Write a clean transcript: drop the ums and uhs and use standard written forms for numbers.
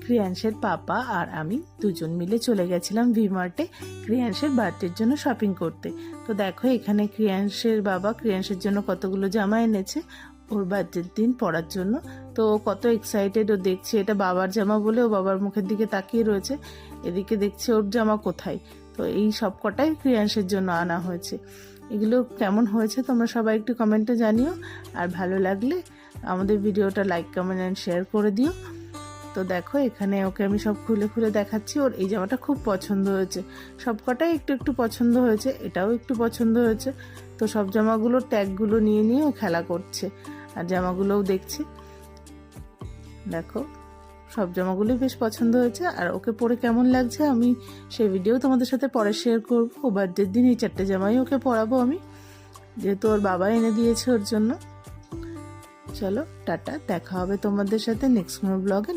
ক্রিয়াংশের পাপা আর আমি দুজন মিলে চলে গেছিলাম ভি-মার্টে ক্রিয়াংশের বার্থডের জন্য শপিং করতে। তো দেখো এখানে ক্রিয়াংশের বাবা ক্রিয়াংশের জন্য কতগুলো জামা এনেছে ওর বার্থডের দিন পরার জন্য। তো ও কত এক্সাইটেড, ও দেখছে এটা বাবার জামা বলে ও বাবার মুখের দিকে তাকিয়ে রয়েছে, এদিকে দেখছে ওর জামা কোথায়। তো এই সব কটাই ক্রিয়াংশের জন্য আনা হয়েছে। এগুলো কেমন হয়েছে তোমরা সবাই একটু কমেন্টে জানিও, আর ভালো লাগলে আমাদের ভিডিওটা লাইক কমেন্ট অ্যান্ড শেয়ার করে দিও। তো দেখো এখানে ওকে আমি সব খুলে খুলে দেখাচ্ছি। ওর এই জামাটা খুব পছন্দ হয়েছে, সব কটাই একটু একটু পছন্দ হয়েছে, এটাও একটু পছন্দ হয়েছে। তো সব জামাগুলোর ট্যাগগুলো নিয়ে নিয়ে ও খেলা করছে আর জামাগুলোও দেখছে। দেখো সব জামাগুলোই বেশ পছন্দ হয়েছে, আর ওকে পরে কেমন লাগছে আমি সেই ভিডিও তোমাদের সাথে পরে শেয়ার করবো। ও বার্থডের দিন এই 4টে জামাই ওকে পরাবো আমি, যেহেতু ওর বাবা এনে দিয়েছে ওর জন্য। চলো টাটা, দেখা হবে তোমাদের সাথে নেক্সট কোনো ব্লগে।